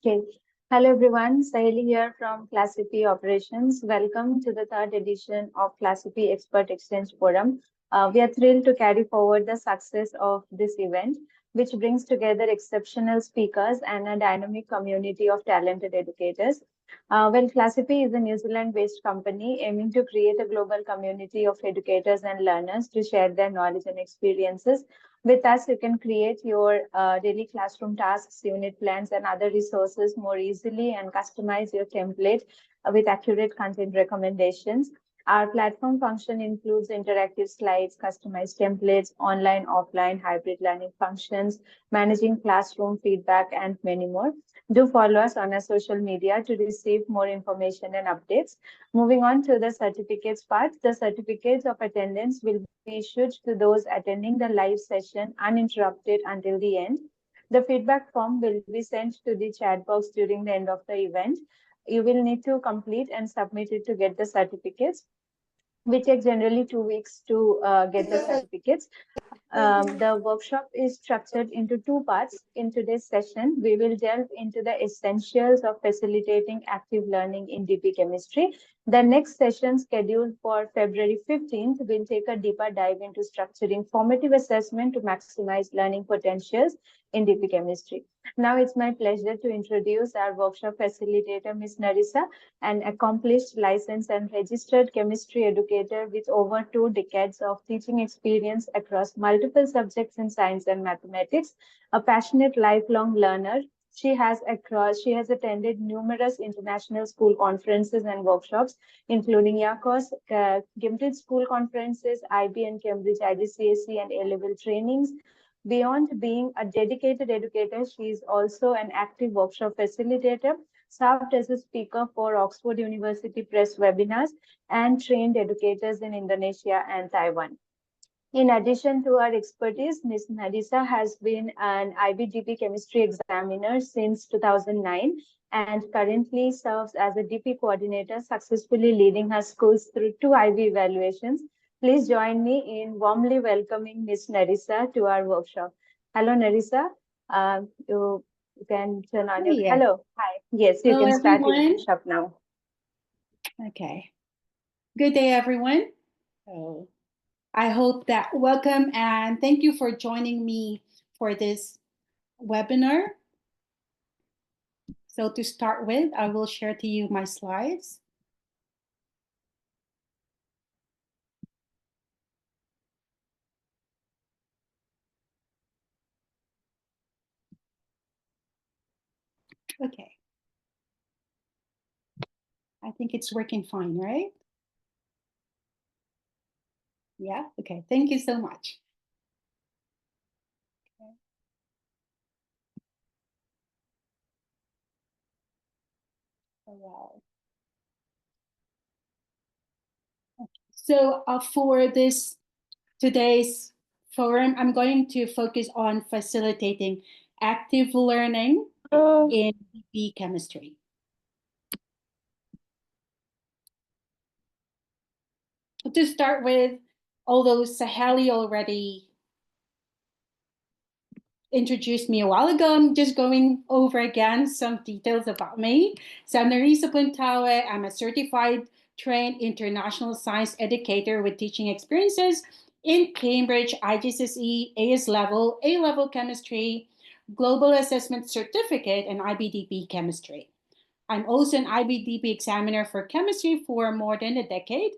Okay. Hello everyone, Sahili here from Classify Operations. Welcome to the third edition of Classify Expert Exchange Forum. We are thrilled to carry forward the success of this event, which brings together exceptional speakers and a dynamic community of talented educators. Classify is a New Zealand-based company aiming to create a global community of educators and learners to share their knowledge and experiences. With us, you can create your daily classroom tasks, unit plans, and other resources more easily and customize your template with accurate content recommendations. Our platform function includes interactive slides, customized templates, online, offline, hybrid learning functions, managing classroom feedback, and many more. Do follow us on our social media to receive more information and updates. Moving on to the certificates part, the certificates of attendance will be issued to those attending the live session uninterrupted until the end. The feedback form will be sent to the chat box during the end of the event. You will need to complete and submit it to get the certificates. We take generally 2 weeks to get the certificates. The workshop is structured into two parts. In today's session, we will delve into the essentials of facilitating active learning in DP chemistry. The next session, scheduled for February 15th, will take a deeper dive into structuring formative assessment to maximize learning potentials in DP chemistry. Now it's my pleasure to introduce our workshop facilitator, Ms. Narisa, an accomplished licensed and registered chemistry educator with over 2 decades of teaching experience across multiple subjects in science and mathematics, a passionate lifelong learner. She has attended numerous international school conferences and workshops, including YACOS, Cambridge School Conferences, IB and Cambridge IGCSE and A-level trainings. Beyond being a dedicated educator, she is also an active workshop facilitator, served as a speaker for Oxford University Press webinars, and trained educators in Indonesia and Taiwan. In addition to her expertise, Ms. Narisa has been an IBDP chemistry examiner since 2009 and currently serves as a DP coordinator, successfully leading her schools through 2 IB evaluations. Please join me in warmly welcoming Ms. Narisa to our workshop. Hello, Narisa. You can turn on your... Yeah. Hello. Hi. Yes, you Hello, can start your everyone. workshop now. Okay. Good day, everyone. So I hope that welcome and thank you for joining me for this webinar. So to start with, I will share to you my slides. Okay. I think it's working fine, right? Yeah, okay. Thank you so much. Okay. Wow. Okay. So for this today's forum, I'm going to focus on facilitating active learning in DP chemistry. To start with, although Saheli already introduced me a while ago, I'm just going over again some details about me. So I'm Narisa Puntawe. I'm a certified trained international science educator with teaching experiences in Cambridge, IGCSE, AS level, A-level chemistry, global assessment certificate, and IBDP chemistry. I'm also an IBDP examiner for chemistry for more than a decade.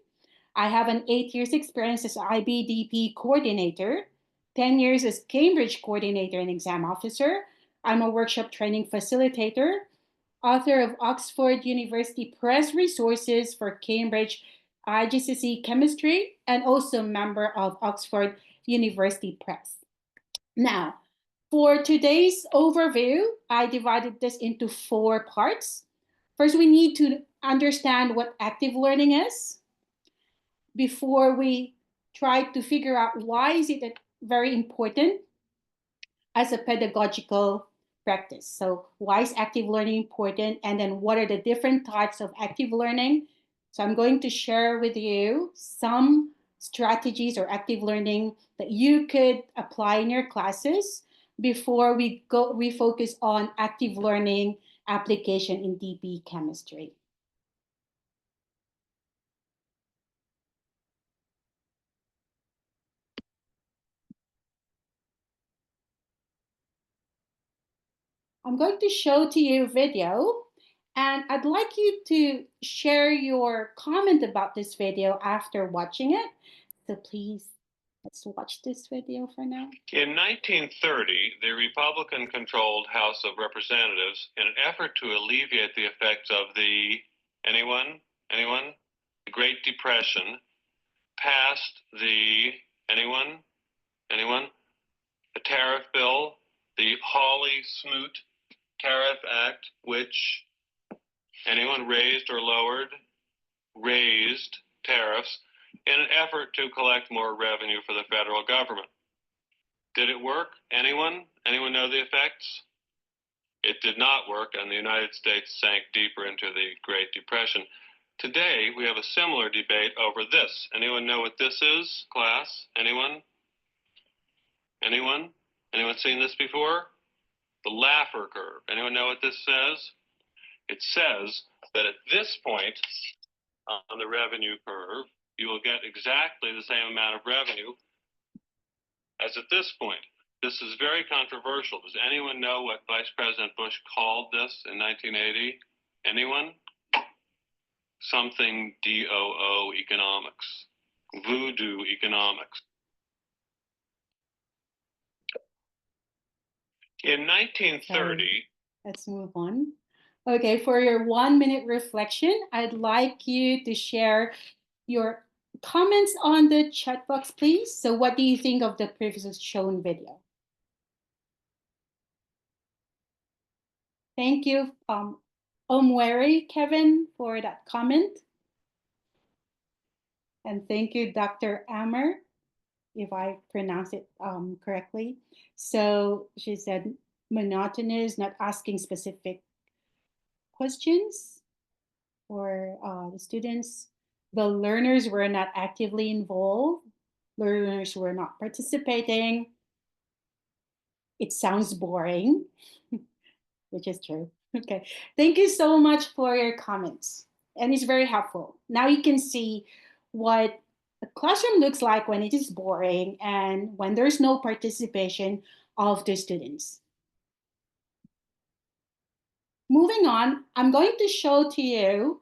I have an 8 years experience as IBDP coordinator, 10 years as Cambridge coordinator and exam officer. I'm a workshop training facilitator, author of Oxford University Press resources for Cambridge IGCSE chemistry, and also member of Oxford University Press. Now, for today's overview, I divided this into 4 parts. First, we need to understand what active learning is before we try to figure out why is it very important as a pedagogical practice. So why is active learning important? And then what are the different types of active learning? So I'm going to share with you some strategies or active learning that you could apply in your classes before we focus on active learning application in DP chemistry. I'm going to show to you a video, and I'd like you to share your comment about this video after watching it. So please, let's watch this video for now. In 1930, the Republican-controlled House of Representatives, in an effort to alleviate the effects of the, anyone? The Great Depression, passed the, anyone? The tariff bill, the Hawley-Smoot Tariff Act, which anyone raised or lowered? Raised tariffs in an effort to collect more revenue for the federal government. Did it work? Anyone? Anyone know the effects? It did not work, and the United States sank deeper into the Great Depression. Today, we have a similar debate over this. Anyone know what this is, class? Anyone? Anyone seen this before? The Laffer curve. Anyone know what this says? It says that at this point on the revenue curve, you will get exactly the same amount of revenue as at this point. This is very controversial. Does anyone know what Vice President Bush called this in 1980? Anyone? Something DOO economics, voodoo economics. In 1930, let's move on. Okay, for your 1-minute reflection, I'd like you to share your comments on the chat box, please. So what do you think of the previously shown video? Thank you, Omweri Kevin, for that comment. And thank you, Dr. Ammer, if I pronounce it correctly. So she said, monotonous, not asking specific questions for the students. The learners were not actively involved. Learners were not participating. It sounds boring, which is true. Okay, thank you so much for your comments. And it's very helpful. Now you can see what a classroom looks like when it is boring and when there's no participation of the students. Moving on, I'm going to show to you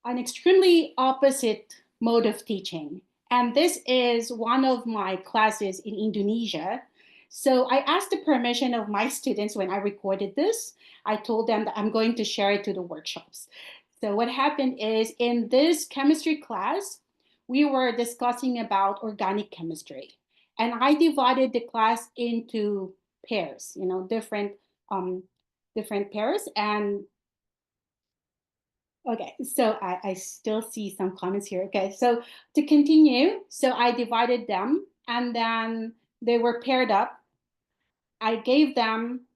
an extremely opposite mode of teaching. And this is one of my classes in Indonesia. So I asked the permission of my students when I recorded this. I told them that I'm going to share it to the workshops. So what happened is in this chemistry class, we were discussing about organic chemistry. And I divided the class into pairs, different pairs. And okay, so I still see some comments here. Okay, so to continue, so I divided them and then they were paired up. I gave them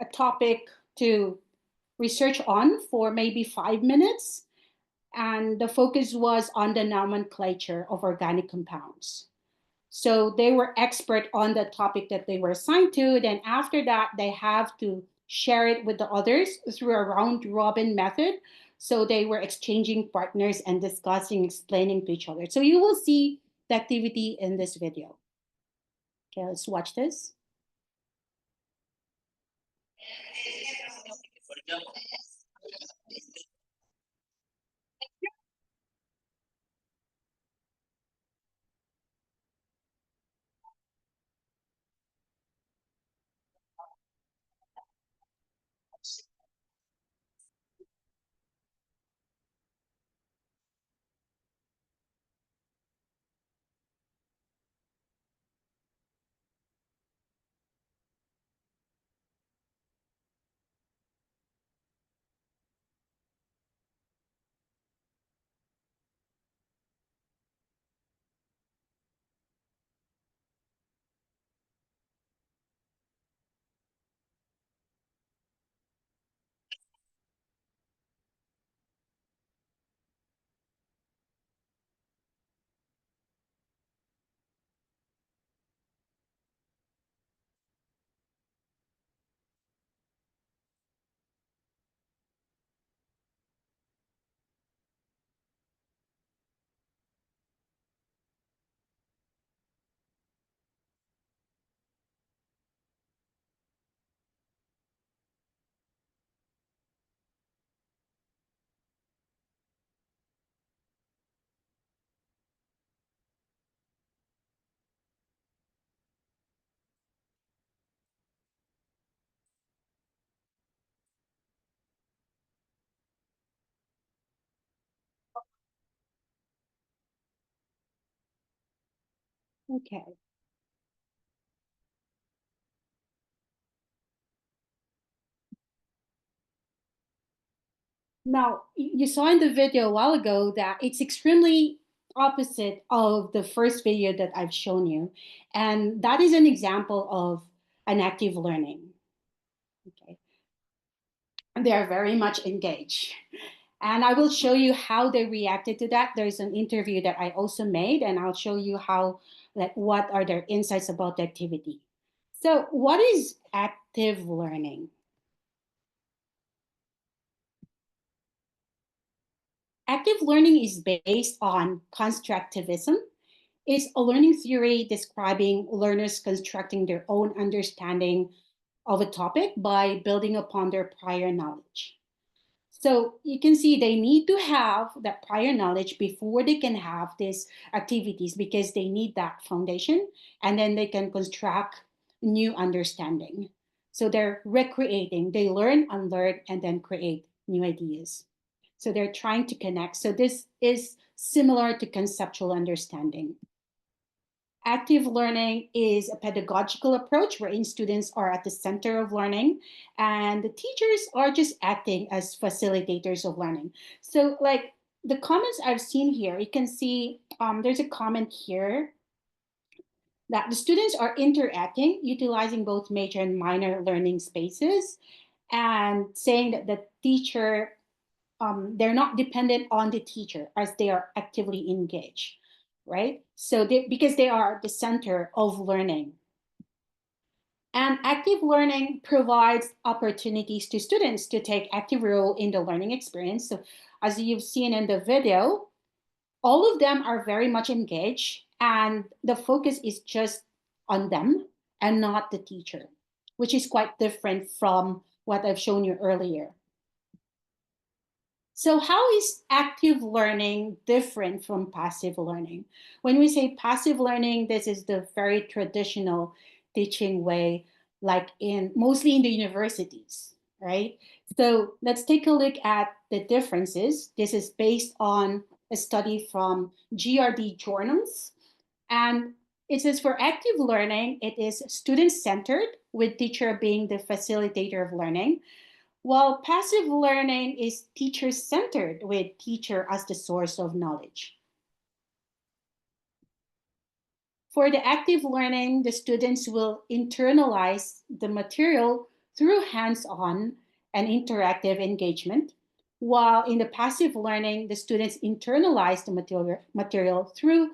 a topic to research on for maybe 5 minutes. And the focus was on the nomenclature of organic compounds. So they were expert on the topic that they were assigned to. Then after that, they have to share it with the others through a round robin method. So they were exchanging partners and discussing, explaining to each other. So you will see the activity in this video. Okay, let's watch this. Okay. Now, you saw in the video a while ago that it's extremely opposite of the first video that I've shown you. And that is an example of an active learning. Okay. And they are very much engaged. And I will show you how they reacted to that. There's an interview that I also made, and I'll show you how, like, what are their insights about the activity. So what is active learning? Active learning is based on constructivism. It's a learning theory describing learners constructing their own understanding of a topic by building upon their prior knowledge. So you can see they need to have that prior knowledge before they can have these activities, because they need that foundation, and then they can construct new understanding. So they're recreating, they learn, unlearn, and then create new ideas. So they're trying to connect. So this is similar to conceptual understanding. Active learning is a pedagogical approach wherein students are at the center of learning and the teachers are just acting as facilitators of learning. So, like the comments I've seen here, you can see there's a comment here that the students are interacting, utilizing both major and minor learning spaces, and saying that the teacher, they're not dependent on the teacher as they are actively engaged, right? So because they are the center of learning. And active learning provides opportunities to students to take active role in the learning experience. So as you've seen in the video, all of them are very much engaged, and the focus is just on them and not the teacher, which is quite different from what I've shown you earlier. So how is active learning different from passive learning? When we say passive learning, this is the very traditional teaching way, like mostly in the universities, right? So let's take a look at the differences. This is based on a study from GRD journals. And it says for active learning, it is student-centered, with teacher being the facilitator of learning, while passive learning is teacher-centered, with teacher as the source of knowledge. For the active learning, the students will internalize the material through hands-on and interactive engagement, while in the passive learning, the students internalize the material through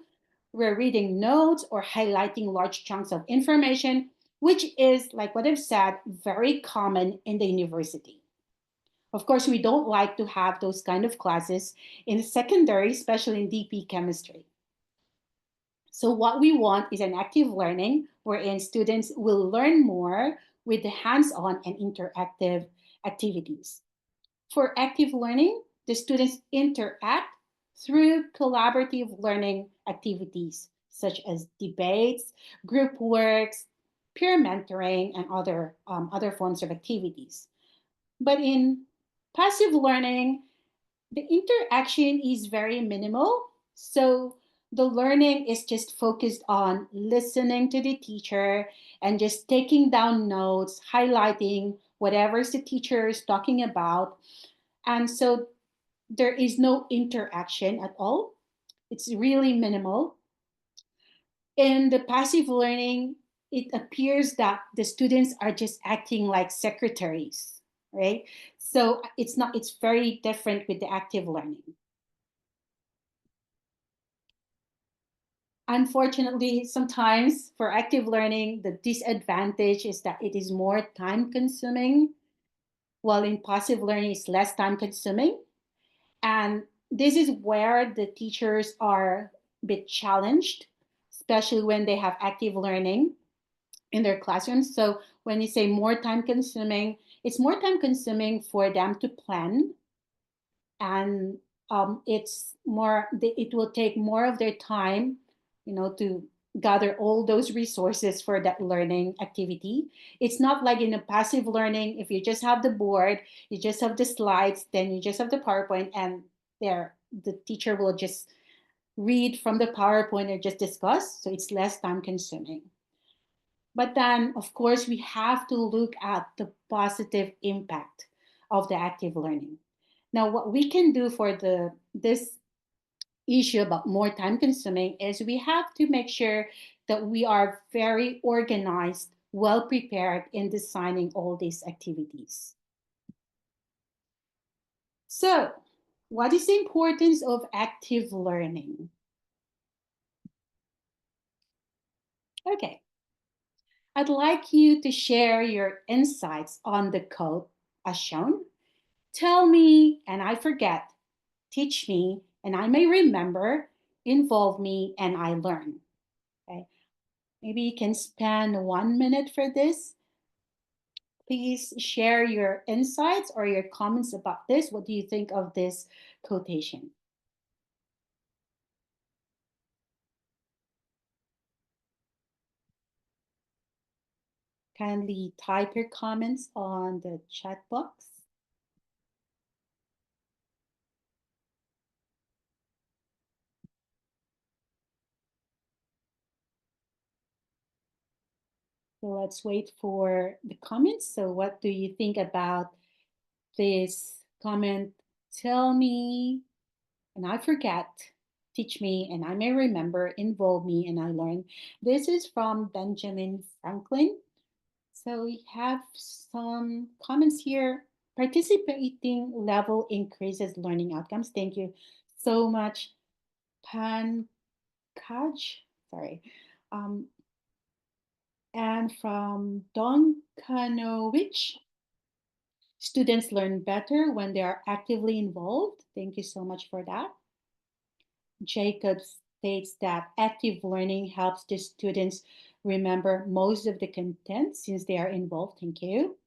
rereading notes or highlighting large chunks of information, which is, like what I've said, very common in the university. Of course, we don't like to have those kind of classes in secondary, especially in DP Chemistry. So what we want is an active learning wherein students will learn more with the hands-on and interactive activities. For active learning, the students interact through collaborative learning activities such as debates, group works, peer mentoring, and other forms of activities. But in passive learning, the interaction is very minimal. So the learning is just focused on listening to the teacher and just taking down notes, highlighting whatever the teacher is talking about. And so there is no interaction at all. It's really minimal. In the passive learning, it appears that the students are just acting like secretaries, right? So it's very different with the active learning. Unfortunately, sometimes for active learning, the disadvantage is that it is more time consuming, while in passive learning, it's less time consuming. And this is where the teachers are a bit challenged, especially when they have active learning in their classrooms. So when you say more time consuming, it's more time consuming for them to plan, and it will take more of their time, to gather all those resources for that learning activity. It's not like in a passive learning, if you just have the board, you just have the slides, then you just have the PowerPoint, and there the teacher will just read from the PowerPoint I just discussed, so it's less time consuming. But then, of course, we have to look at the positive impact of the active learning. Now, what we can do for this issue about more time consuming is we have to make sure that we are very organized, well prepared in designing all these activities. So, what is the importance of active learning? Okay, I'd like you to share your insights on the code as shown. Tell me and I forget, teach me and I may remember, involve me and I learn. Okay, maybe you can spend 1 minute for this. Please share your insights or your comments about this. What do you think of this quotation? Kindly type your comments on the chat box. So let's wait for the comments. So what do you think about this comment? Tell me and I forget, teach me and I may remember, involve me and I learn. This is from Benjamin Franklin. So we have some comments here. Participating level increases learning outcomes. Thank you so much, Pankaj. Sorry. And from Don Kanowicz, students learn better when they are actively involved. Thank you so much for that. Jacob states that active learning helps the students remember most of the content since they are involved. Thank you.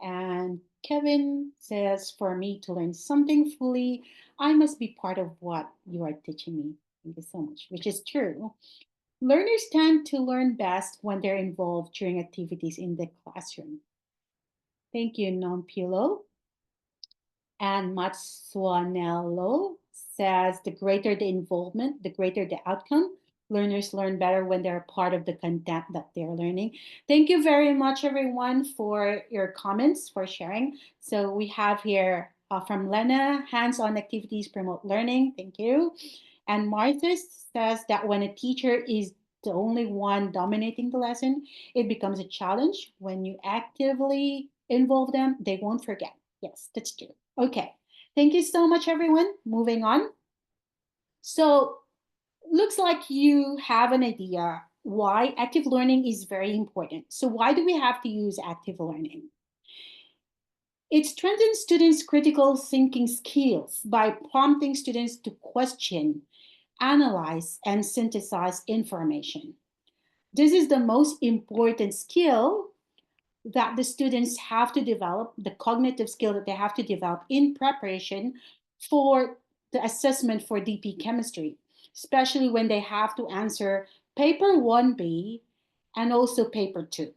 And Kevin says, for me to learn something fully, I must be part of what you are teaching me. Thank you so much, which is true. Learners tend to learn best when they're involved during activities in the classroom. Thank you, Nompilo. And Matsuanello says the greater the involvement, the greater the outcome. Learners learn better when they're part of the content that they're learning. Thank you very much, everyone, for your comments, for sharing. So we have here from Lena, hands-on activities promote learning. Thank you. And Martha says that when a teacher is the only one dominating the lesson, it becomes a challenge. When you actively involve them, they won't forget. Yes, that's true. Okay, thank you so much, everyone. Moving on. So, looks like you have an idea why active learning is very important. So, why do we have to use active learning? It strengthens students' critical thinking skills by prompting students to question, analyze, and synthesize information. This is the most important skill that the students have to develop, the cognitive skill that they have to develop in preparation for the assessment for DP chemistry, especially when they have to answer paper 1B and also paper 2.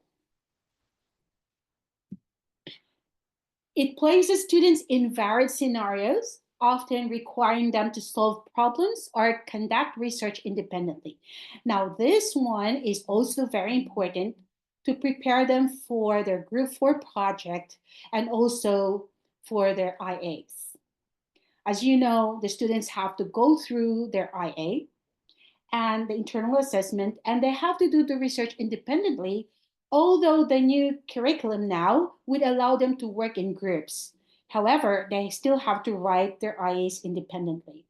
It places students in varied scenarios, often requiring them to solve problems or conduct research independently. Now, this one is also very important to prepare them for their Group 4 project and also for their IAs. As you know, the students have to go through their IA and the internal assessment, and they have to do the research independently, although the new curriculum now would allow them to work in groups. However, they still have to write their IAs independently.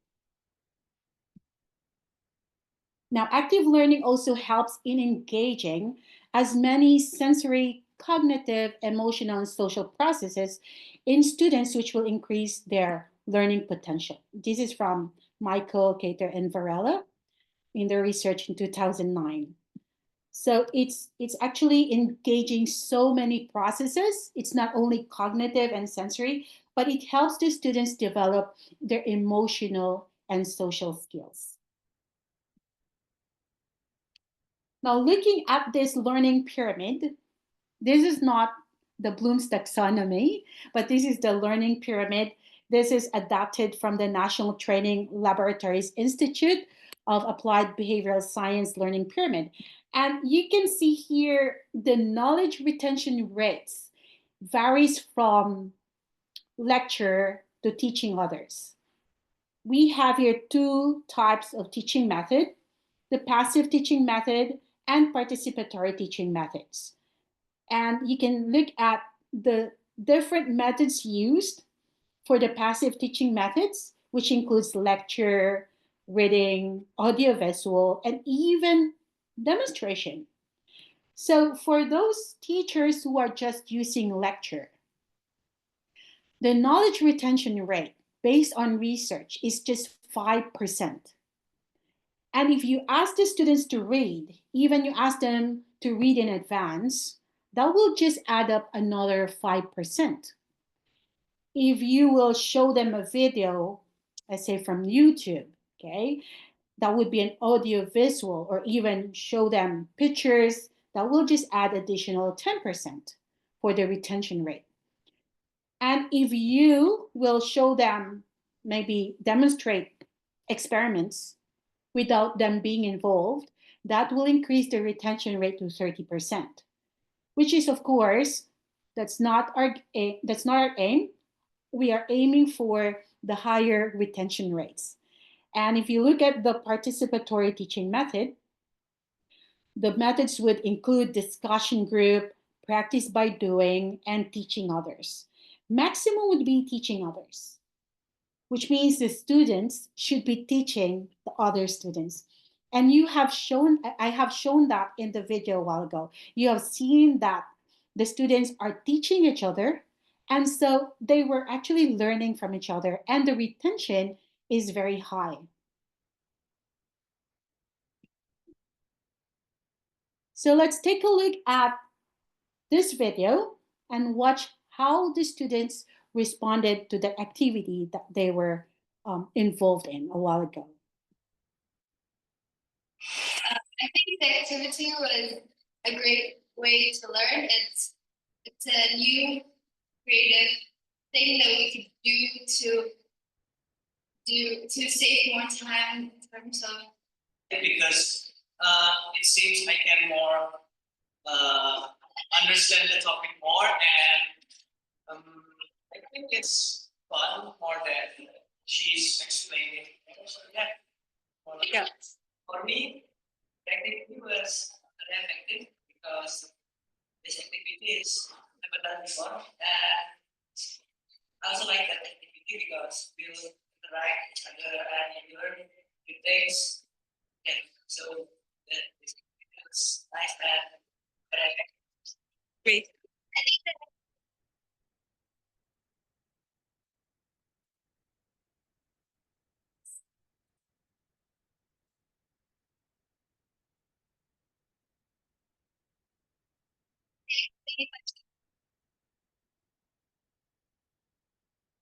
Now, active learning also helps in engaging as many sensory, cognitive, emotional, and social processes in students, which will increase their learning potential. This is from Michael Cater and Varela in their research in 2009. So it's actually engaging so many processes. It's not only cognitive and sensory, but it helps the students develop their emotional and social skills. Now, looking at this learning pyramid, this is not the Bloom's taxonomy, but this is the learning pyramid. This is adapted from the National Training Laboratories Institute of applied behavioral science learning pyramid. And you can see here the knowledge retention rates varies from lecture to teaching others. We have here two types of teaching method, the passive teaching method and participatory teaching methods. And you can look at the different methods used for the passive teaching methods, which includes lecture, reading, audiovisual, and even demonstration. So for those teachers who are just using lecture, the knowledge retention rate based on research is just 5%. And if you ask the students to read, even you ask them to read in advance, that will just add up another 5%. If you will show them a video, let's say from YouTube, okay, that would be an audio visual, or even show them pictures, that will just add additional 10% for the retention rate. And if you will show them, maybe demonstrate experiments without them being involved, that will increase the retention rate to 30%, which is, of course, that's not our aim. We are aiming for the higher retention rates. And if you look at the participatory teaching method, the methods would include discussion group, practice by doing, and teaching others. Maximum would be teaching others, which means the students should be teaching the other students. And I have shown that in the video a while ago. You have seen that the students are teaching each other, and so they were actually learning from each other, and the retention is very high. So let's take a look at this video and watch how the students responded to the activity that they were involved in a while ago. I think the activity was a great way to learn. It's a new creative thing that we could do to save more time in terms of, because it seems I can more understand the topic more, and I think it's fun more than she's explaining. So yeah, for me, the activity was very effective because this activity is never done before, and I also like that activity because we will interact each other and you learn new things. Yeah, so it's nice and very effective. great.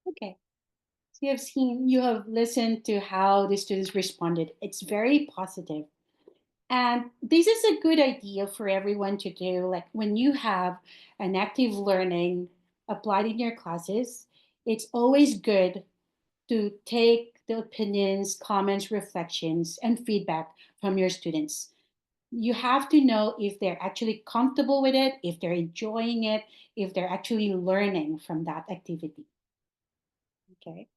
Okay. So you have listened to how the students responded. It's very positive. And this is a good idea for everyone to do. Like when you have an active learning applied in your classes, it's always good to take the opinions, comments, reflections, and feedback from your students. You have to know if they're actually comfortable with it, if they're enjoying it, if they're actually learning from that activity. Okay.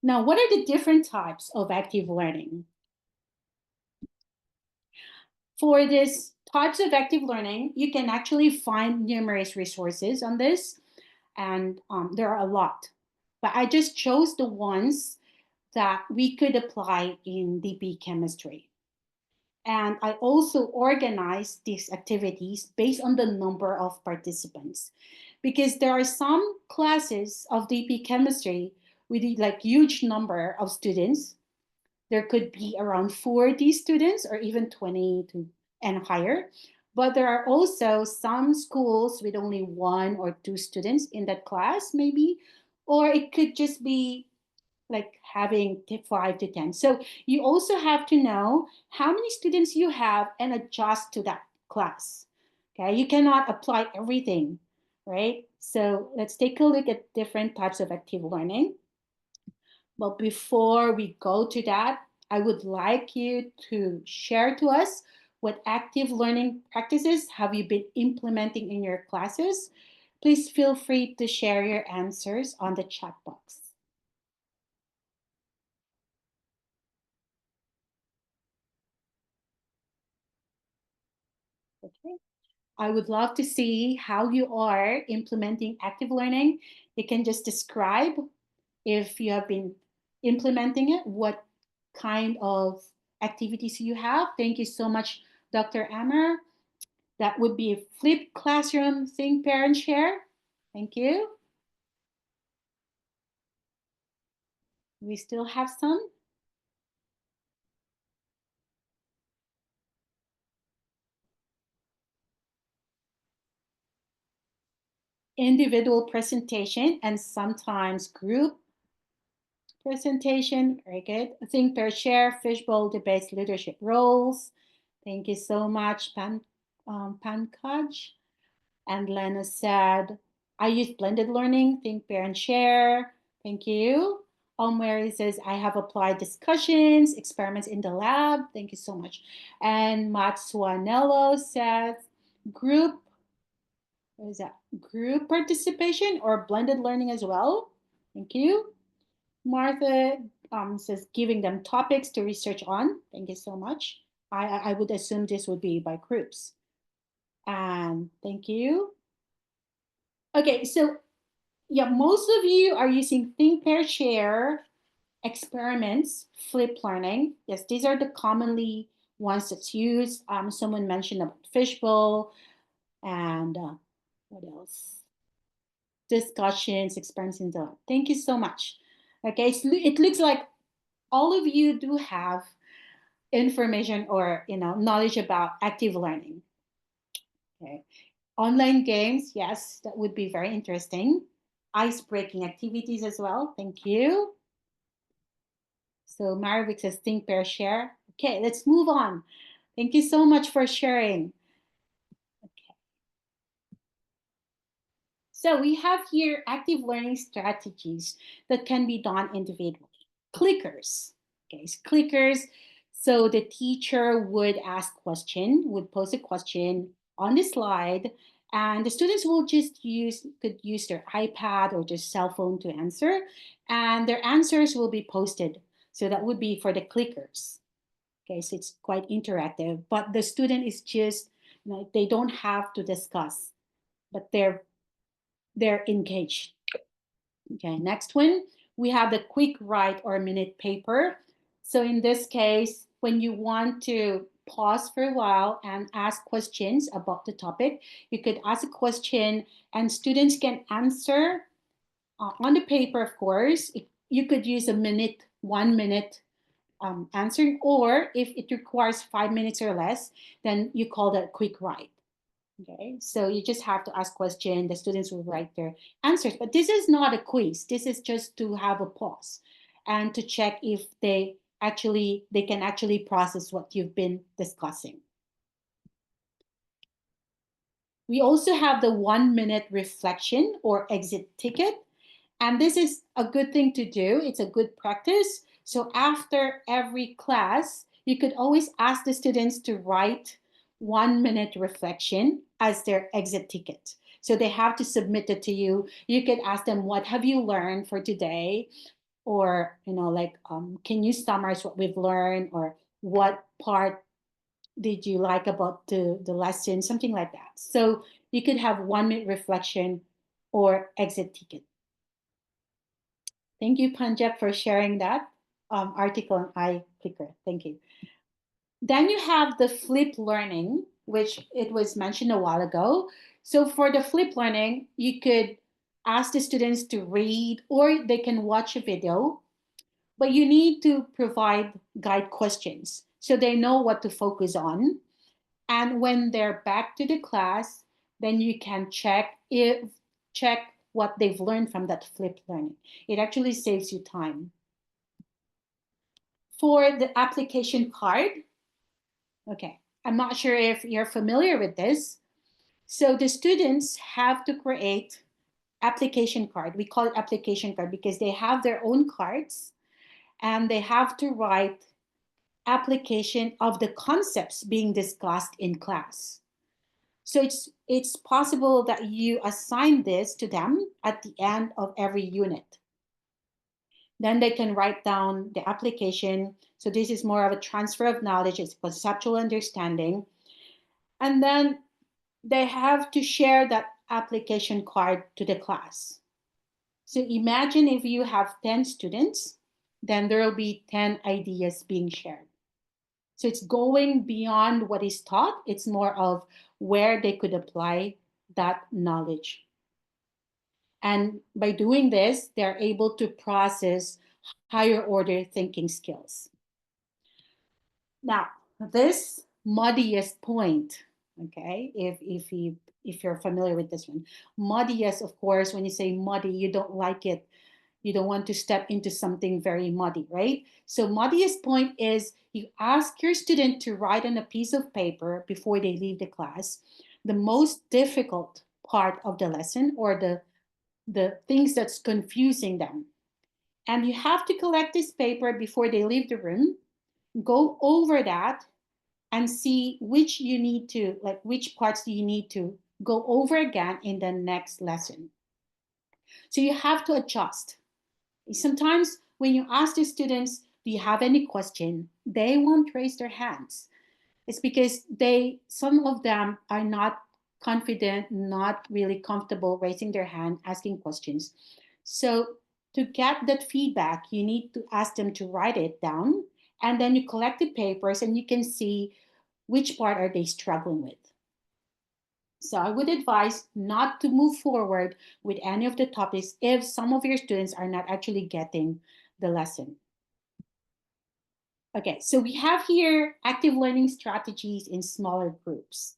Now, what are the different types of active learning? For these types of active learning, you can actually find numerous resources on this, and there are a lot. But I just chose the ones that we could apply in DP Chemistry. And I also organized these activities based on the number of participants, because there are some classes of DP Chemistry with like huge number of students. There could be around 40 students or even 20 and higher. But there are also some schools with only 1 or 2 students in that class, maybe, or it could just be like having 5 to 10. So you also have to know how many students you have and adjust to that class. Okay, you cannot apply everything, right? So let's take a look at different types of active learning. But before we go to that, I would like you to share to us what active learning practices have you been implementing in your classes. Please feel free to share your answers on the chat box. Okay. I would love to see how you are implementing active learning. You can just describe if you have been implementing it, what kind of activities you have. Thank you so much, Dr. Ammer. That would be a flipped classroom, think, pair, and share. Thank you. We still have some. Individual presentation and sometimes group presentation. Very good. Think, pair, share, fishbowl debates, leadership roles. Thank you so much, Pankaj. And Lena said, I use blended learning, think, pair, and share. Thank you. Mary says, I have applied discussions, experiments in the lab. Thank you so much. And Matsuanello says, group, what is that? Group participation or blended learning as well. Thank you. Martha says, giving them topics to research on. Thank you so much. I would assume this would be by groups. And thank you. Okay, so yeah, most of you are using think, pair, share, experiments, flip learning. Yes, these are the commonly ones that's used. Someone mentioned about fishbowl and what else? Discussions, experiments in the. Thank you so much. Okay, so it looks like all of you do have information or knowledge about active learning. Okay, online games, yes, that would be very interesting. Ice-breaking activities as well. Thank you. So Maravik says think, pair, share. Okay, let's move on. Thank you so much for sharing. Okay. So we have here active learning strategies that can be done individually. Clickers. Okay, so clickers. So the teacher would would pose a question on the slide, and the students will could use their iPad or their cell phone to answer, and their answers will be posted. So that would be for the clickers. Okay, so it's quite interactive, but the student is just, they don't have to discuss, but they're engaged. Okay, next one, we have the quick write or minute paper. So in this case, when you want to pause for a while and ask questions about the topic, you could ask a question and students can answer on the paper, of course. You could use 1 minute answering, or if it requires 5 minutes or less, then you call that quick write. Okay, so you just have to ask questions, the students will write their answers, but this is not a quiz. This is just to have a pause and to check if they can actually process what you've been discussing. We also have the 1 minute reflection or exit ticket. And this is a good thing to do. It's a good practice. So after every class, you could always ask the students to write 1 minute reflection as their exit ticket. So they have to submit it to you. You could ask them, what have you learned for today? Or, can you summarize what we've learned? Or what part did you like about the lesson? Something like that. So you could have 1 minute reflection or exit ticket. Thank you, Panjab, for sharing that article on iClicker. Thank you. Then you have the flip learning, which it was mentioned a while ago. So for the flip learning, you could ask the students to read or they can watch a video, but you need to provide guide questions so they know what to focus on. And when they're back to the class, then you can check what they've learned from that flipped learning. It actually saves you time. For the application card, okay, I'm not sure if you're familiar with this. So the students have to create application card. We call it application card because they have their own cards and they have to write application of the concepts being discussed in class. So it's possible that you assign this to them at the end of every unit. Then they can write down the application. So this is more of a transfer of knowledge, it's conceptual understanding. And then they have to share that application card to the class. So imagine if you have 10 students, then there will be 10 ideas being shared. So it's going beyond what is taught. It's more of where they could apply that knowledge. And by doing this, they're able to process higher order thinking skills. Now, this muddiest point, okay, if you're familiar with this one, muddiest, of course, when you say muddy, you don't like it. You don't want to step into something very muddy, right? So muddiest point is you ask your student to write on a piece of paper before they leave the class the most difficult part of the lesson or the things that's confusing them. And you have to collect this paper before they leave the room, go over that and see which you need to, like which parts do you need to go over again in the next lesson. So you have to adjust. Sometimes when you ask the students, do you have any question? They won't raise their hands. It's because some of them are not confident, not really comfortable raising their hand, asking questions. So to get that feedback, you need to ask them to write it down, and then you collect the papers and you can see which part are they struggling with. So I would advise not to move forward with any of the topics if some of your students are not actually getting the lesson. Okay, so we have here active learning strategies in smaller groups.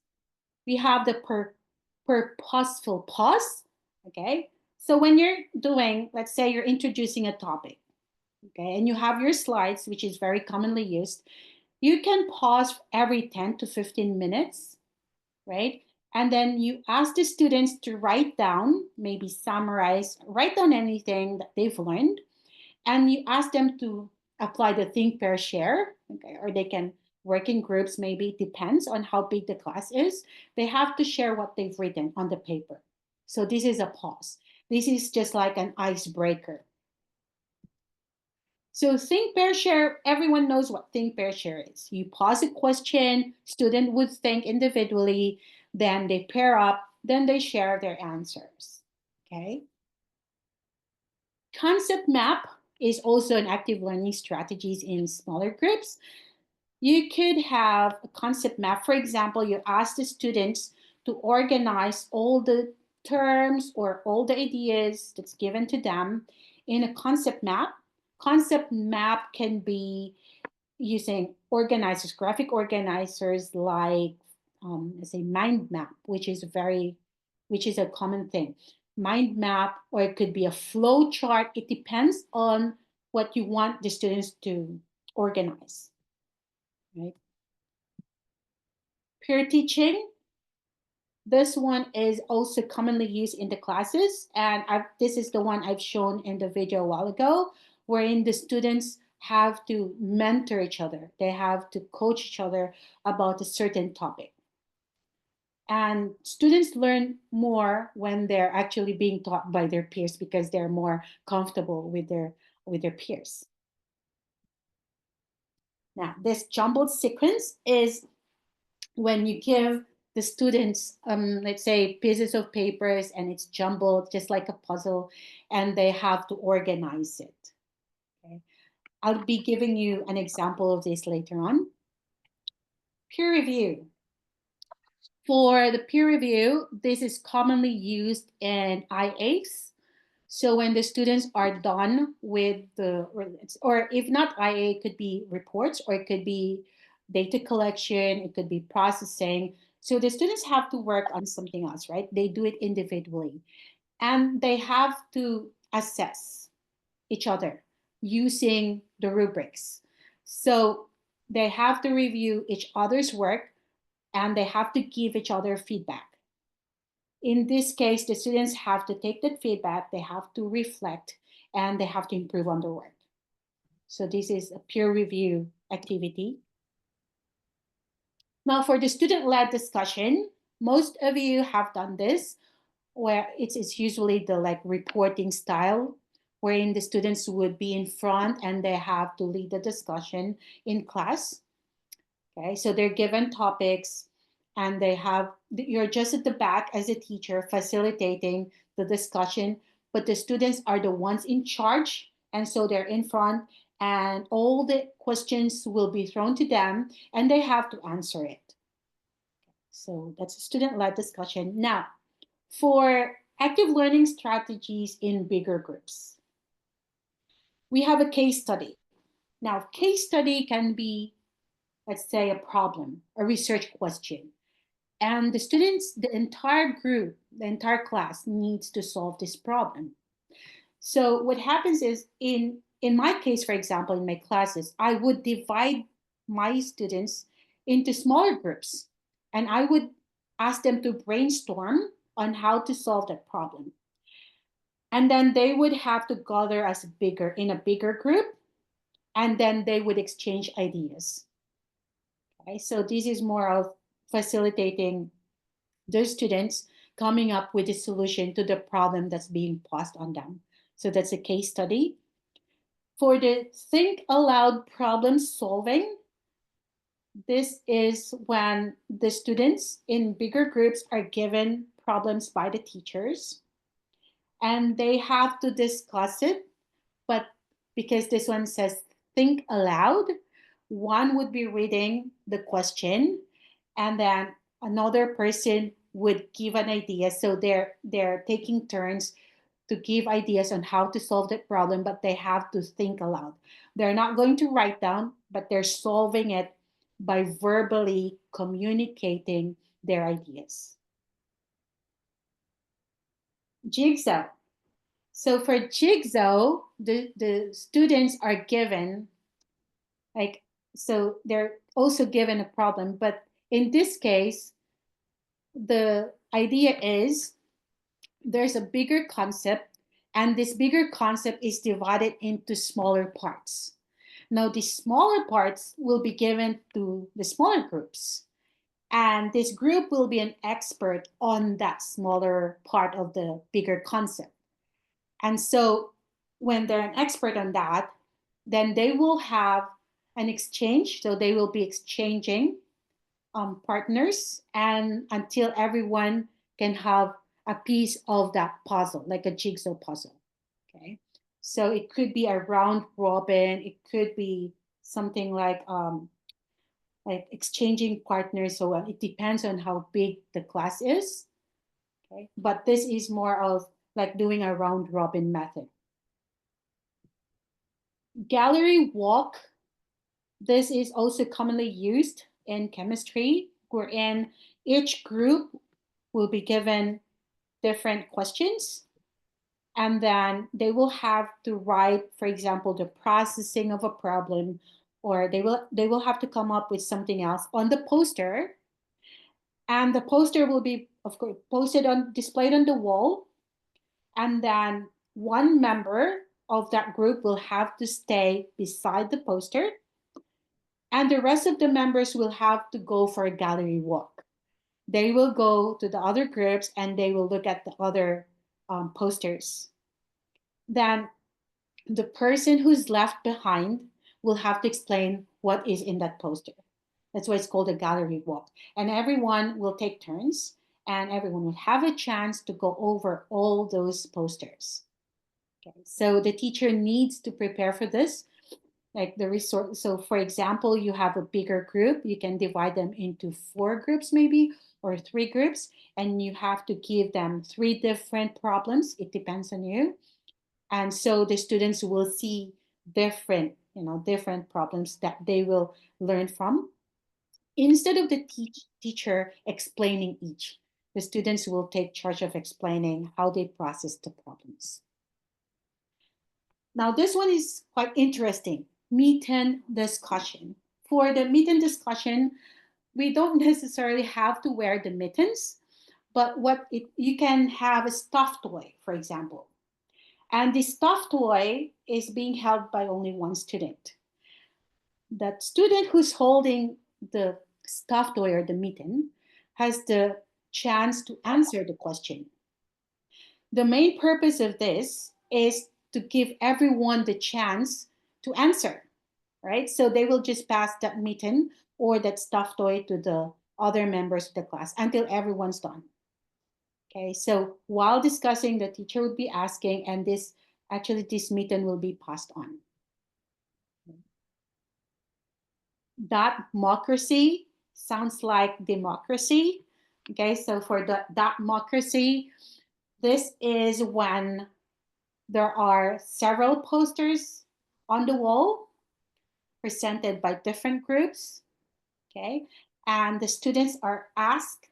We have the purposeful pause, okay? So when you're doing, let's say you're introducing a topic, okay, and you have your slides, which is very commonly used, you can pause every 10 to 15 minutes, right? And then you ask the students to write down, maybe summarize, write down anything that they've learned. And you ask them to apply the think, pair, share, okay? Or they can work in groups, maybe it depends on how big the class is. They have to share what they've written on the paper. So this is a pause. This is just like an icebreaker. So think, pair, share, everyone knows what think, pair, share is. You pause a question, student would think individually, then they pair up, then they share their answers, okay? Concept map is also an active learning strategies in smaller groups. You could have a concept map. For example, you ask the students to organize all the terms or all the ideas that's given to them in a concept map. Concept map can be using organizers, graphic organizers like, let's say, mind map, which is a common thing. Mind map, or it could be a flow chart. It depends on what you want the students to organize, right? Peer teaching. This one is also commonly used in the classes, and this is the one I've shown in the video a while ago, wherein the students have to mentor each other. They have to coach each other about a certain topic. And students learn more when they're actually being taught by their peers because they're more comfortable with their peers. Now, this jumbled sequence is when you give the students, let's say, pieces of papers and it's jumbled just like a puzzle, and they have to organize it. Okay? I'll be giving you an example of this later on. Peer review. For the peer review, this is commonly used in IAs. So when the students are done with or if not IA, it could be reports, or it could be data collection, it could be processing. So the students have to work on something else, right? They do it individually. And they have to assess each other using the rubrics. So they have to review each other's work and they have to give each other feedback. In this case, the students have to take that feedback, they have to reflect, and they have to improve on their work. So this is a peer review activity. Now for the student-led discussion, most of you have done this, where it's usually the like reporting style, wherein the students would be in front and they have to lead the discussion in class. Okay, so they're given topics and you're just at the back as a teacher facilitating the discussion, but the students are the ones in charge. And so they're in front and all the questions will be thrown to them and they have to answer it. So that's a student-led discussion. Now, for active learning strategies in bigger groups, we have a case study. Now, case study can be, let's say, a problem, a research question. And the students, the entire group, the entire class needs to solve this problem. So what happens is in my case, for example, in my classes, I would divide my students into smaller groups and I would ask them to brainstorm on how to solve that problem. And then they would have to gather in a bigger group, and then they would exchange ideas. Okay, so this is more of facilitating those students coming up with a solution to the problem that's being posed on them. So that's a case study. For the think aloud problem solving, this is when the students in bigger groups are given problems by the teachers and they have to discuss it. But because this one says think aloud, one would be reading the question and then another person would give an idea. So they're taking turns to give ideas on how to solve that problem, but they have to think aloud. They're not going to write down, but they're solving it by verbally communicating their ideas. Jigsaw. So for Jigsaw, the students are given, like, so they're also given a problem, but in this case, the idea is there's a bigger concept, and this bigger concept is divided into smaller parts. Now, the smaller parts will be given to the smaller groups, and this group will be an expert on that smaller part of the bigger concept. And so when they're an expert on that, then they will have an exchange. So they will be exchanging partners and until everyone can have a piece of that puzzle, like a jigsaw puzzle. Okay. So it could be a round robin. It could be something like exchanging partners. So it depends on how big the class is. Okay. But this is more of like doing a round robin method. Gallery walk. This is also commonly used in chemistry, wherein each group will be given different questions, and then they will have to write, for example, the processing of a problem, or they will have to come up with something else on the poster, and the poster will be, of course, displayed on the wall, and then one member of that group will have to stay beside the poster, and the rest of the members will have to go for a gallery walk. They will go to the other groups and they will look at the other posters. Then the person who's left behind will have to explain what is in that poster. That's why it's called a gallery walk. And everyone will take turns and everyone will have a chance to go over all those posters. Okay. So the teacher needs to prepare for this, like the resource. So for example, you have a bigger group, you can divide them into 4 groups maybe, or 3 groups, and you have to give them 3 different problems. It depends on you. And so the students will see different problems that they will learn from. Instead of the teacher explaining each, the students will take charge of explaining how they process the problems. Now, this one is quite interesting, meet-in discussion. For the meet-in discussion, we don't necessarily have to wear the mittens, but you can have a stuffed toy, for example. And the stuffed toy is being held by only one student. That student who's holding the stuffed toy or the mitten has the chance to answer the question. The main purpose of this is to give everyone the chance to answer, right? So they will just pass that mitten or that stuffed toy to the other members of the class until everyone's done. Okay, so while discussing, the teacher would be asking, and this mitten will be passed on. That democracy sounds like democracy. Okay, so for that democracy, this is when there are several posters on the wall presented by different groups. Okay, and the students are asked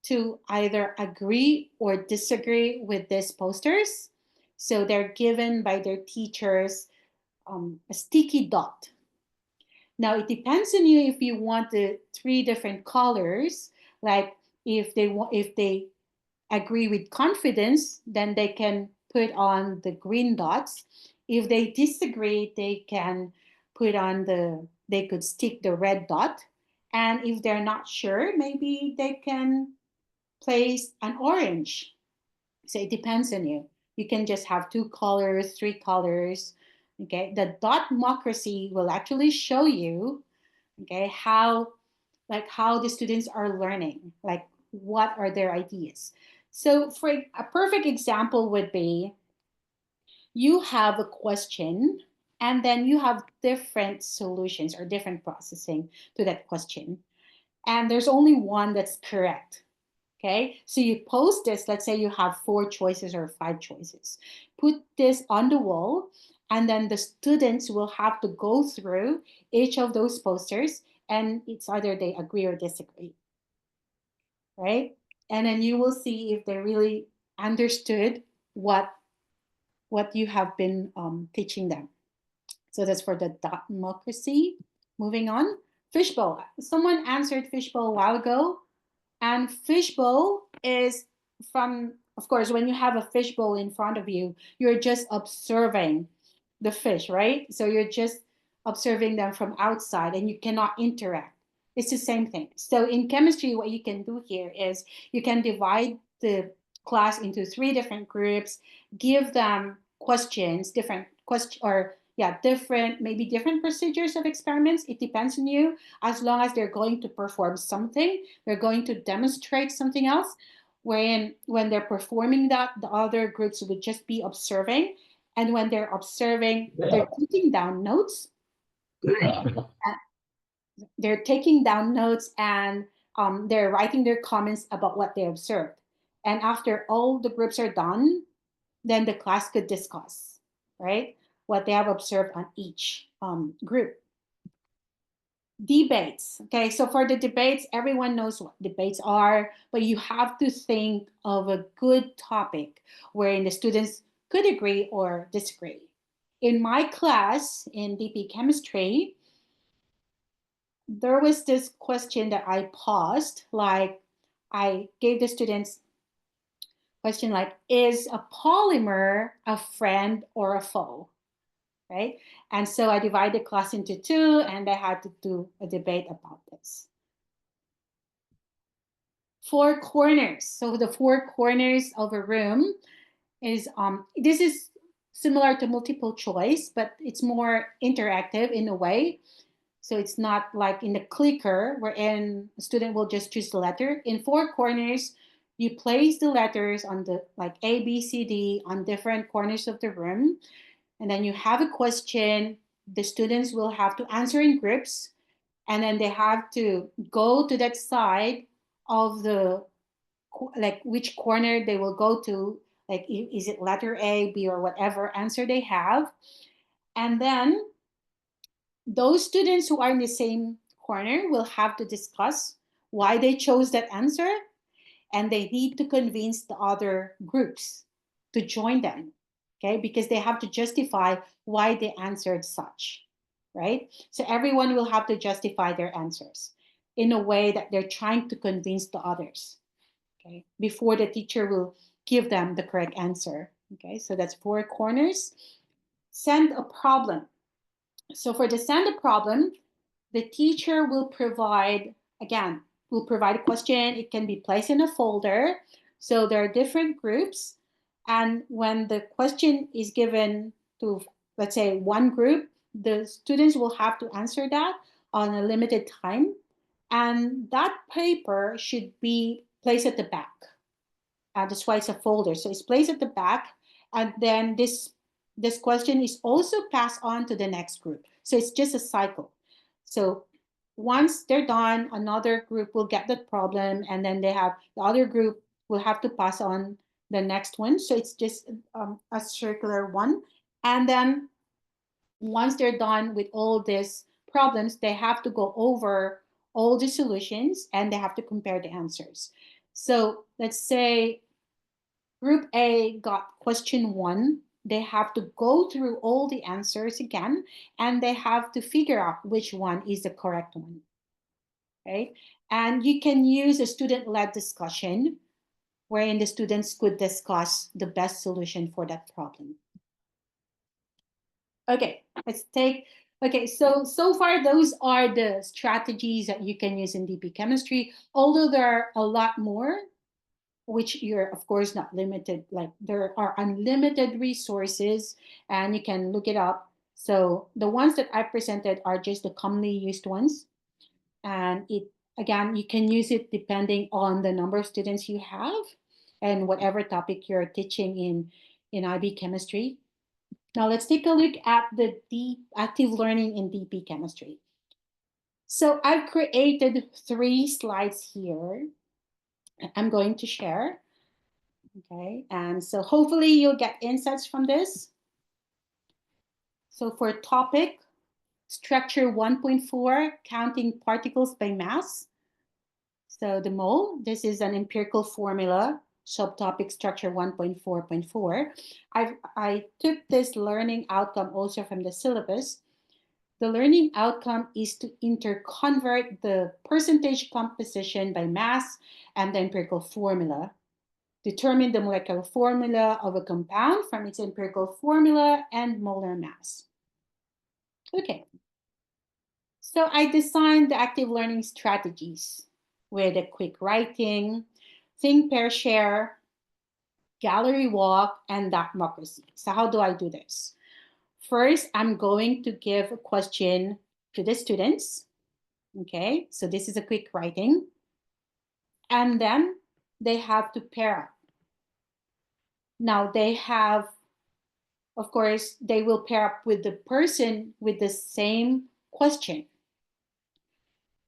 to either agree or disagree with these posters. So they're given by their teachers a sticky dot. Now it depends on you if you want the 3 different colors. Like if they agree with confidence, then they can put on the green dots. If they disagree, they could stick the red dot. And if they're not sure, maybe they can place an orange. So it depends on you. You can just have 2 colors, 3 colors. Okay, the dot democracy will actually show you, okay, how the students are learning, like what are their ideas. So for a perfect example would be, you have a question and then you have different solutions or different processing to that question, and there's only one that's correct. Okay, so you post this, let's say you have 4 choices or 5 choices. Put this on the wall, and then the students will have to go through each of those posters, and it's either they agree or disagree, right? And then you will see if they really understood what you have been teaching them. So that's for the democracy. Moving on, fishbowl. Someone answered fishbowl a while ago. And fishbowl is from, of course, when you have a fishbowl in front of you, you're just observing the fish, right? So you're just observing them from outside and you cannot interact. It's the same thing. So in chemistry, what you can do here is you can divide the class into 3 different groups, give them questions, different question, or yeah, maybe different procedures of experiments. It depends on you. As long as they're going to perform something, they're going to demonstrate something else, wherein when they're performing that, the other groups would just be observing. And when they're observing, they're taking down notes. They're taking down notes and they're writing their comments about what they observed. And after all the groups are done, then the class could discuss, right, what they have observed on each group. Debates. Okay, so for the debates, everyone knows what debates are, but you have to think of a good topic wherein the students could agree or disagree. In my class in DP Chemistry, there was this question that I posed, like I gave the students question like, is a polymer a friend or a foe? Right? And so I divided the class into 2 and they had to do a debate about this. 4 corners. So the 4 corners of a room is, this is similar to multiple choice, but it's more interactive in a way. So it's not like in the clicker wherein a student will just choose the letter. In 4 corners, you place the letters on the like A, B, C, D on different corners of the room. And then you have a question. The students will have to answer in groups. And then they have to go to that side of the, like which corner they will go to. Like, is it letter A, B, or whatever answer they have. And then those students who are in the same corner will have to discuss why they chose that answer, and they need to convince the other groups to join them, okay? Because they have to justify why they answered such, right? So everyone will have to justify their answers in a way that they're trying to convince the others, okay? Before the teacher will give them the correct answer Okay, so that's 4 corners. Send a problem. So for the send a problem, the teacher will provide, again, will provide a question. It can be placed in a folder. So there are different groups. And when the question is given to, let's say, one group, the students will have to answer that on a limited time. And that paper should be placed at the back. That's why it's a folder. So it's placed at the back. And then this question is also passed on to the next group. So it's just a cycle. So once they're done, another group will get that problem, and then the other group will have to pass on the next one. So it's just a circular one. And then once they're done with all these problems, they have to go over all the solutions and they have to compare the answers. So let's say Group A got question 1. They have to go through all the answers again, and they have to figure out which one is the correct one. Right? And you can use a student-led discussion wherein the students could discuss the best solution for that problem. Okay, so far those are the strategies that you can use in DP chemistry, although there are a lot more, which you're of course not limited. Like there are unlimited resources and you can look it up. So the ones that I presented are just the commonly used ones. And again, you can use it depending on the number of students you have and whatever topic you're teaching in IB chemistry. Now let's take a look at the active learning in DP chemistry. So I've created 3 slides here. I'm going to share. Okay, and so hopefully you'll get insights from this. So for topic, structure 1.4, counting particles by mass. So the mole, this is an empirical formula, subtopic structure 1.4.4. I took this learning outcome also from the syllabus. The learning outcome is to interconvert the percentage composition by mass and the empirical formula. Determine the molecular formula of a compound from its empirical formula and molar mass. Okay. So I designed the active learning strategies with a quick writing, think, pair, share, gallery walk, and democracy. So how do I do this? First, I'm going to give a question to the students. Okay, so this is a quick writing. And then they have to pair up. Now they have, of course, they will pair up with the person with the same question.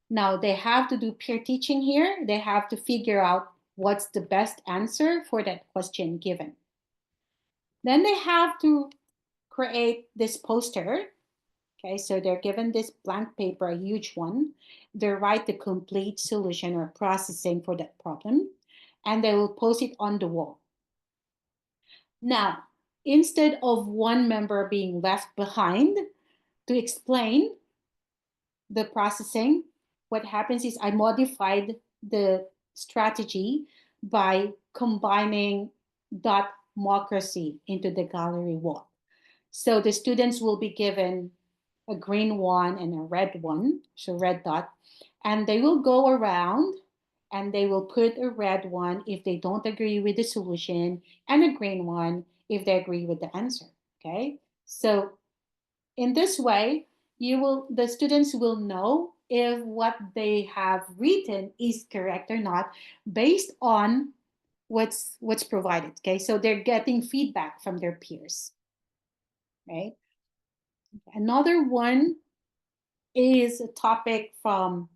Now they have to do peer teaching here. They have to figure out what's the best answer for that question given. Then they have to create this poster. Okay, so they're given this blank paper, a huge one. They write the complete solution or processing for that problem, and they will post it on the wall. Now, instead of one member being left behind to explain the processing, what happens is I modified the strategy by combining democracy into the gallery wall. So the students will be given a green one and a red one, so red dot, and they will go around and they will put a red one if they don't agree with the solution and a green one if they agree with the answer. Okay, so in this way, the students will know if what they have written is correct or not based on what's provided. Okay, so they're getting feedback from their peers. Right. Another one is a topic from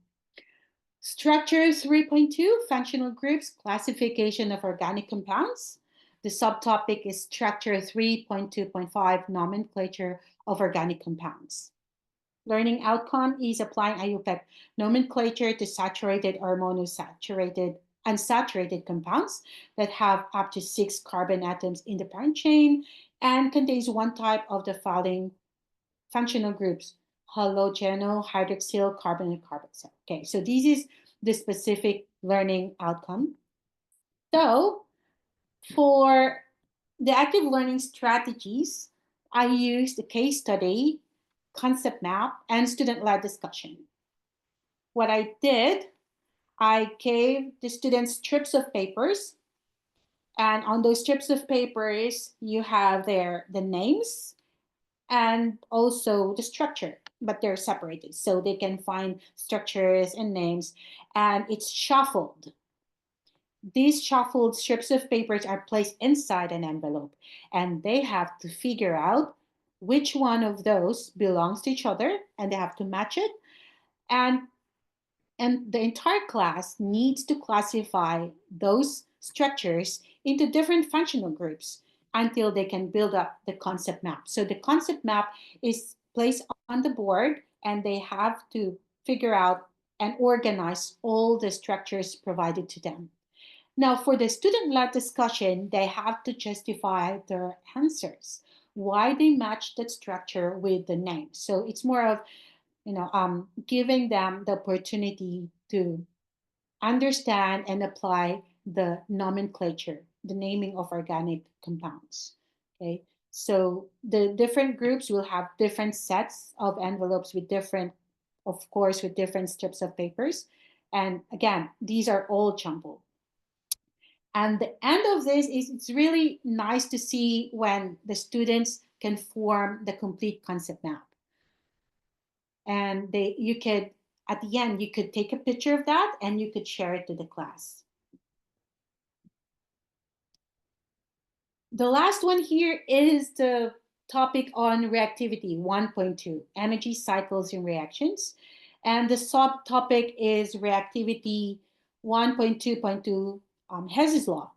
Structure 3.2, functional groups, classification of organic compounds. The subtopic is Structure 3.2.5, nomenclature of organic compounds. Learning outcome is applying IUPAC nomenclature to saturated or monosaturated, unsaturated compounds that have up to 6 carbon atoms in the parent chain and contains one type of the following functional groups: halogeno, hydroxyl, carbonyl, carboxyl. Okay, so this is the specific learning outcome. So for the active learning strategies, I used a case study, concept map, and student-led discussion. What I did, I gave the students strips of papers, and on those strips of papers, you have the names and also the structure, but they're separated so they can find structures and names, and it's shuffled. These shuffled strips of papers are placed inside an envelope, and they have to figure out which one of those belongs to each other, and they have to match it. And the entire class needs to classify those structures into different functional groups until they can build up the concept map. So the concept map is placed on the board, and they have to figure out and organize all the structures provided to them. Now, for the student-led discussion, they have to justify their answers, why they match that structure with the name. So it's more of giving them the opportunity to understand and apply the nomenclature, the naming of organic compounds. Okay, so the different groups will have different sets of envelopes with different, of course, with different strips of papers. And again, these are all jumbled. And the end of this is it's really nice to see when the students can form the complete concept map. And you could, at the end, you could take a picture of that and you could share it to the class. The last one here is the topic on reactivity 1.2, energy cycles and reactions. And the subtopic is reactivity 1.2.2, Hess's law.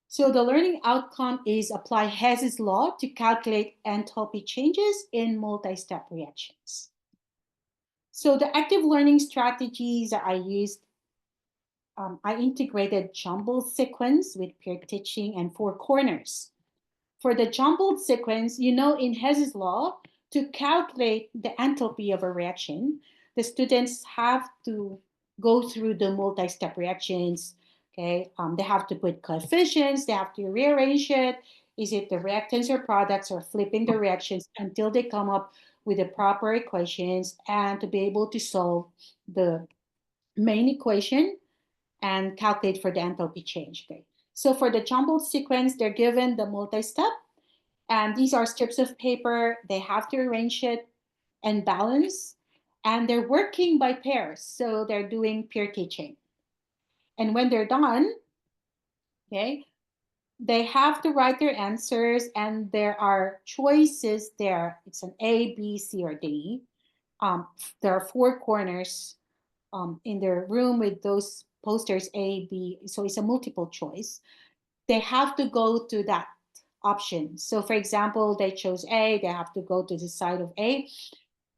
So the learning outcome is apply Hess's law to calculate enthalpy changes in multi-step reactions. So the active learning strategies that I used, I integrated jumbled sequence with peer teaching and four corners. For the jumbled sequence, in Hess's law, to calculate the enthalpy of a reaction, the students have to go through the multi-step reactions. Okay, they have to put coefficients, they have to rearrange it. Is it the reactants or products, or flipping the reactions until they come up with the proper equations, and to be able to solve the main equation and calculate for the enthalpy change. Okay, so for the jumbled sequence, they're given the multi-step, and these are strips of paper. They have to arrange it and balance, and they're working by pairs, so they're doing peer teaching. And when they're done, okay, they have to write their answers, and there are choices there. It's an A, B, C, or D. There are four corners in their room with those posters A, B, so it's a multiple choice. They have to go to that option. So for example, they chose A, they have to go to the side of A.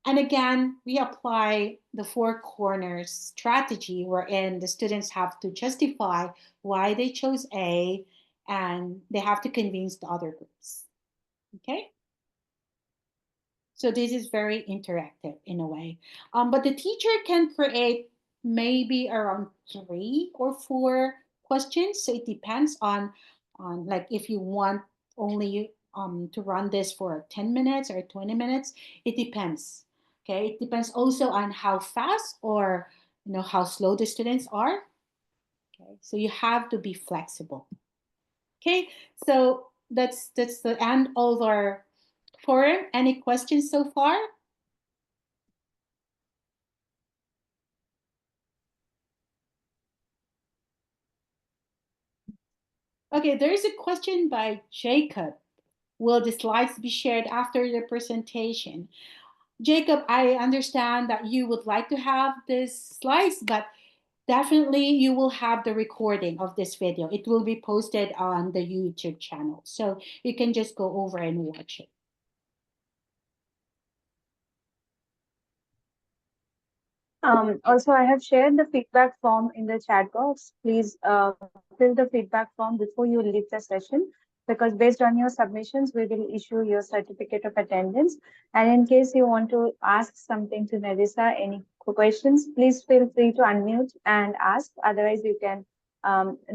And again, we apply the four corners strategy, wherein the students have to justify why they chose A, and they have to convince the other groups. Okay? So this is very interactive in a way. But the teacher can create maybe around 3 or 4 questions. So it depends on like if you want only to run this for 10 minutes or 20 minutes, it depends. Okay, it depends also on how fast or how slow the students are. Okay, so you have to be flexible. Okay, so that's the end of our forum. Any questions so far? Okay, there is a question by Jacob. Will the slides be shared after the presentation? Jacob, I understand that you would like to have this slides, but definitely you will have the recording of this video. It will be posted on the YouTube channel, so you can just go over and watch it. Also, I have shared the feedback form in the chat box. Please fill the feedback form before you leave the session, because based on your submissions, we will issue your certificate of attendance. And in case you want to ask something to Narissa, any questions, please feel free to unmute and ask. Otherwise, you can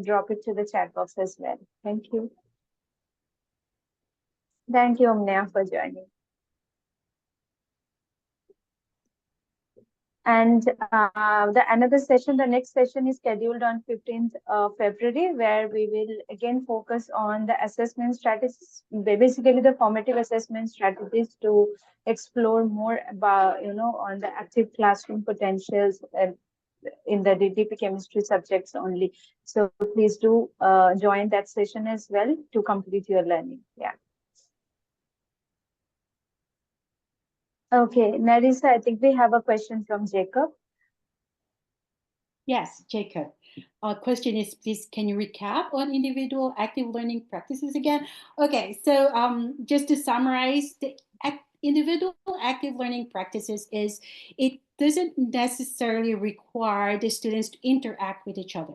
drop it to the chat box as well. Thank you. Thank you, Omnia, for joining. And another session, the next session is scheduled on 15th of February, where we will again focus on the assessment strategies, basically the formative assessment strategies to explore more about, on the active classroom potentials in the DDP chemistry subjects only. So please do join that session as well to complete your learning. Yeah. Okay, Narisa, I think we have a question from Jacob. Yes, Jacob. Our question is, please, can you recap on individual active learning practices again? Okay, so just to summarize, the individual active learning practices is, it doesn't necessarily require the students to interact with each other.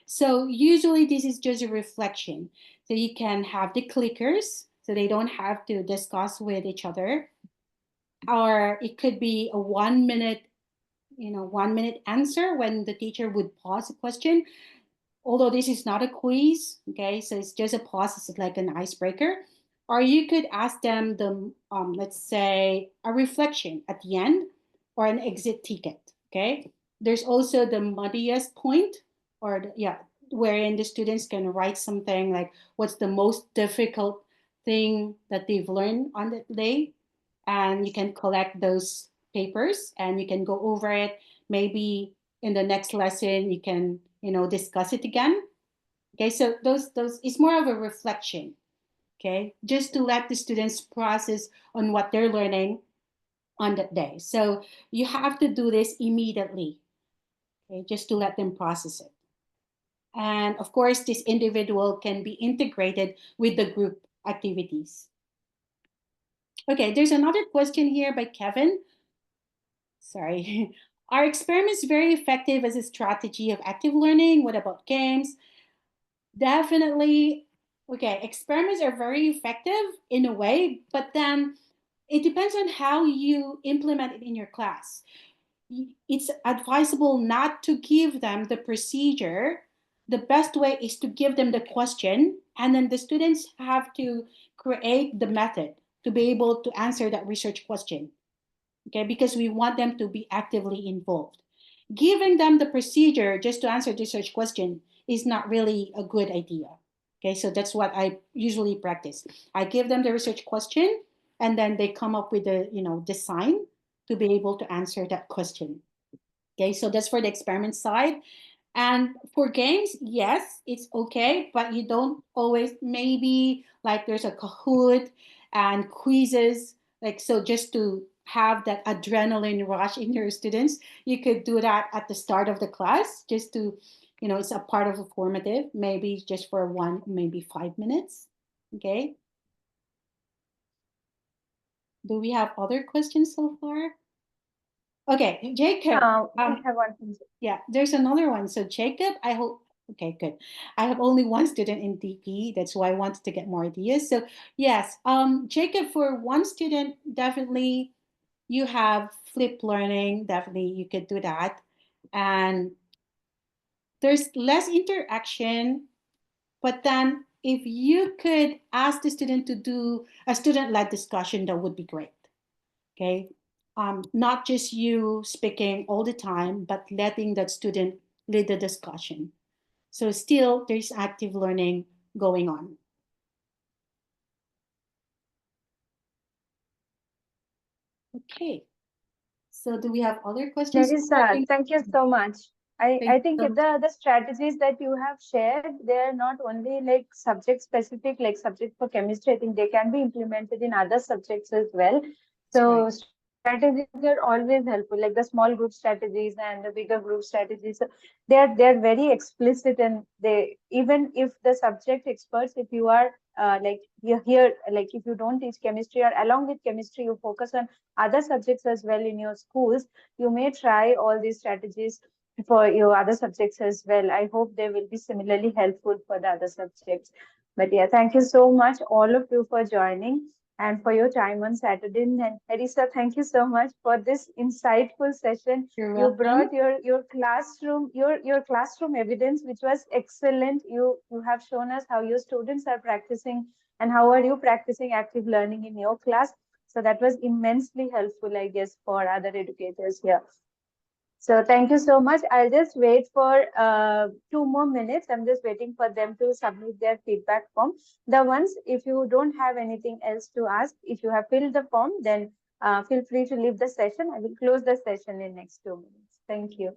So usually this is just a reflection. So you can have the clickers, so they don't have to discuss with each other. Or it could be a 1 minute 1 minute answer when the teacher would pause a question. Although this is not a quiz, okay, so it's just a pause, it's like an icebreaker. Or you could ask them the, let's say, a reflection at the end or an exit ticket, okay? There's also the muddiest point, or wherein the students can write something like, what's the most difficult thing that they've learned on that day? And you can collect those papers and you can go over it. Maybe in the next lesson you can discuss it again. Okay, so those it's more of a reflection, okay, just to let the students process on what they're learning on that day. So you have to do this immediately, okay, just to let them process it. And of course, this individual can be integrated with the group activities. Okay, there's another question here by Kevin. Sorry. Are experiments very effective as a strategy of active learning? What about games? Definitely. Okay, experiments are very effective in a way, but then it depends on how you implement it in your class. It's advisable not to give them the procedure. The best way is to give them the question, and then the students have to create the method to be able to answer that research question. Okay, because we want them to be actively involved. Giving them the procedure just to answer the research question is not really a good idea. Okay, so that's what I usually practice. I give them the research question, and then they come up with the design to be able to answer that question. Okay, so that's for the experiment side. And for games, yes, it's okay, but you don't always, maybe like there's a Kahoot and quizzes, like, so just to have that adrenaline rush in your students, you could do that at the start of the class, just to, it's a part of a formative, maybe just for maybe 5 minutes. Okay. Do we have other questions so far? Okay, Jacob. I have one. Yeah, there's another one. So Jacob, I hope, okay, good. I have only one student in DP. That's why I wanted to get more ideas. So yes, Jacob, for one student, definitely you have flipped learning. Definitely you could do that. And there's less interaction, but then if you could ask the student to do a student-led discussion, that would be great. Okay. Not just you speaking all the time, but letting that student lead the discussion. So still there's active learning going on. Okay. So do we have other questions? Narisa, thank you so much. I think so the strategies that you have shared, they're not only like subject specific, like subject for chemistry. I think they can be implemented in other subjects as well. So right. strategies are always helpful, like the small group strategies and the bigger group strategies. So they're very explicit, and they, even if the subject experts, if you are like you're here, like if you don't teach chemistry or along with chemistry, you focus on other subjects as well in your schools, you may try all these strategies for your other subjects as well. I hope they will be similarly helpful for the other subjects. But yeah, thank you so much, all of you, for joining and for your time on Saturday. And Harisa, thank you so much for this insightful session. You're You welcome. brought your classroom, your classroom evidence, which was excellent. You have shown us how your students are practicing and how are you practicing active learning in your class. So that was immensely helpful, I guess, for other educators here. So thank you so much. I'll just wait for 2 more minutes. I'm just waiting for them to submit their feedback form. The ones, if you don't have anything else to ask, if you have filled the form, then feel free to leave the session. I will close the session in next 2 minutes. Thank you.